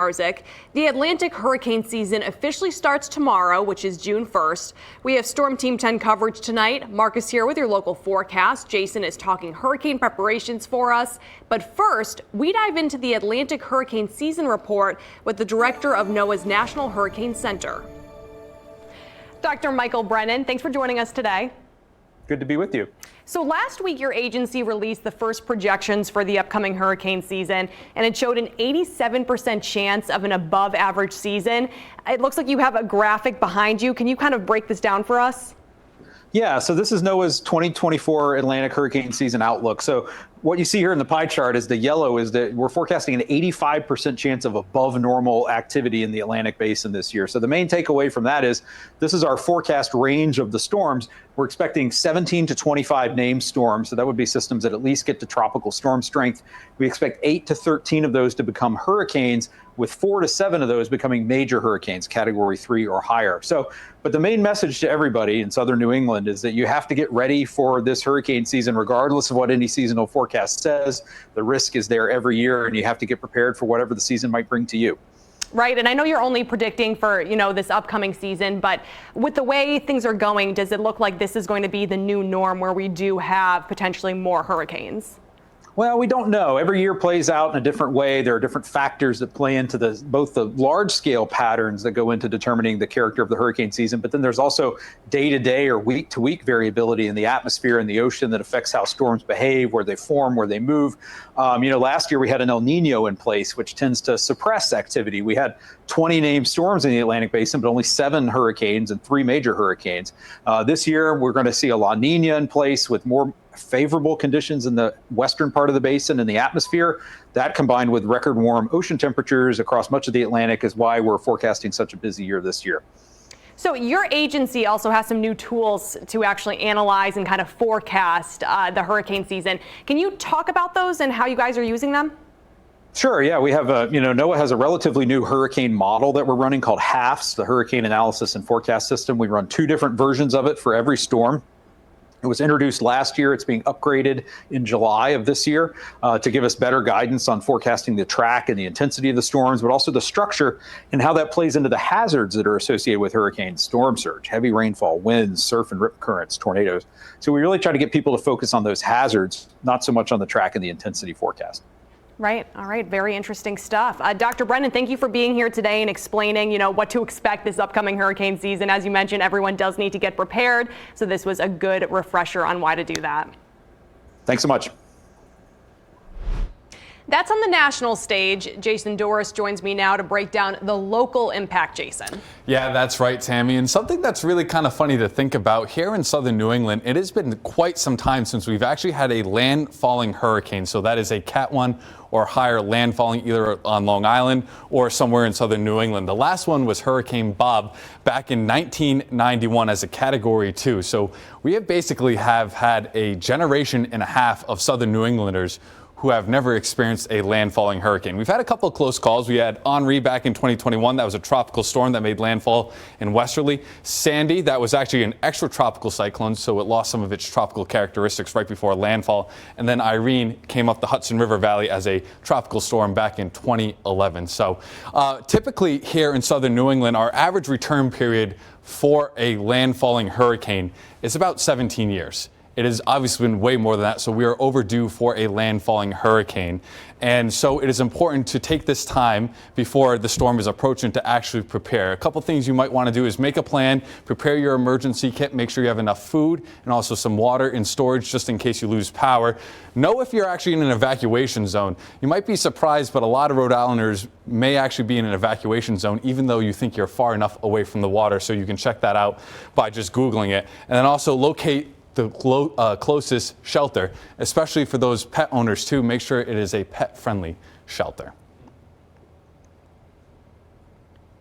Arzik. The Atlantic hurricane season officially starts tomorrow, which is June 1st. We have Storm Team 10 coverage tonight. Mark is here with your local forecast. Jason is talking hurricane preparations for us. But first, we dive into the Atlantic hurricane season report with the director of NOAA's National Hurricane Center. Dr. Michael Brennan, thanks for joining us today. Good to be with you. So last week, your agency released the first projections for the upcoming hurricane season, and it showed an 87% chance of an above average season. It looks like you have a graphic behind you. Can you kind of break this down for us? Yeah, so this is NOAA's 2024 Atlantic hurricane season outlook. So what you see here in the pie chart is the yellow is that we're forecasting an 85% chance of above normal activity in the Atlantic basin this year. So the main takeaway from that is this is our forecast range of the storms. We're expecting 17 to 25 named storms. So that would be systems that at least get to tropical storm strength. We expect 8 to 13 of those to become hurricanes, with 4 to 7 of those becoming major hurricanes, category 3 or higher. But the main message to everybody in southern New England is that you have to get ready for this hurricane season, regardless of what any seasonal forecast says. The risk is there every year, and you have to get prepared for whatever the season might bring to you. Right, and I know you're only predicting for, this upcoming season, but with the way things are going, does it look like this is going to be the new norm where we do have potentially more hurricanes? Well, we don't know. Every year plays out in a different way. There are different factors that play into both the large-scale patterns that go into determining the character of the hurricane season, but then there's also day-to-day or week-to-week variability in the atmosphere and the ocean that affects how storms behave, where they form, where they move. Last year we had an El Nino in place, which tends to suppress activity. We had 20 named storms in the Atlantic basin, but only 7 hurricanes and 3 major hurricanes. This year we're going to see a La Nina in place with more favorable conditions in the western part of the basin and the atmosphere. That, combined with record warm ocean temperatures across much of the Atlantic, is why we're forecasting such a busy year this year. So your agency also has some new tools to actually analyze and kind of forecast the hurricane season. Can you talk about those and how you guys are using them? Sure. Yeah, we have NOAA has a relatively new hurricane model that we're running called HAFS, the Hurricane Analysis and Forecast System. We run 2 different versions of it for every storm. It was introduced last year. It's being upgraded in July of this year to give us better guidance on forecasting the track and the intensity of the storms, but also the structure and how that plays into the hazards that are associated with hurricanes: storm surge, heavy rainfall, winds, surf and rip currents, tornadoes. So we really try to get people to focus on those hazards, not so much on the track and the intensity forecast. Right. All right. Very interesting stuff. Dr. Brennan, thank you for being here today and explaining, what to expect this upcoming hurricane season. As you mentioned, everyone does need to get prepared. So this was a good refresher on why to do that. Thanks so much. That's on the national stage. Jason Doris joins me now to break down the local impact, Jason. Yeah, that's right, Tammy. And something that's really kind of funny to think about here in southern New England, it has been quite some time since we've actually had a landfalling hurricane. So that is a Cat 1 or higher landfalling either on Long Island or somewhere in southern New England. The last one was Hurricane Bob back in 1991 as a Category 2. So we have basically had a generation and a half of southern New Englanders who have never experienced a landfalling hurricane. We've had a couple of close calls. We had Henri back in 2021. That was a tropical storm that made landfall in Westerly. Sandy, that was actually an extratropical cyclone, so it lost some of its tropical characteristics right before landfall. And then Irene came up the Hudson River Valley as a tropical storm back in 2011. So typically here in southern New England, our average return period for a landfalling hurricane is about 17 years. It has obviously been way more than that, so we are overdue for a landfalling hurricane. And so it is important to take this time before the storm is approaching to actually prepare. A couple things you might want to do is make a plan, prepare your emergency kit, make sure you have enough food and also some water in storage just in case you lose power. Know if you're actually in an evacuation zone. You might be surprised, but a lot of Rhode Islanders may actually be in an evacuation zone even though you think you're far enough away from the water, so you can check that out by just Googling it. And then also locate the closest shelter, especially for those pet owners too. Make sure it is a pet-friendly shelter.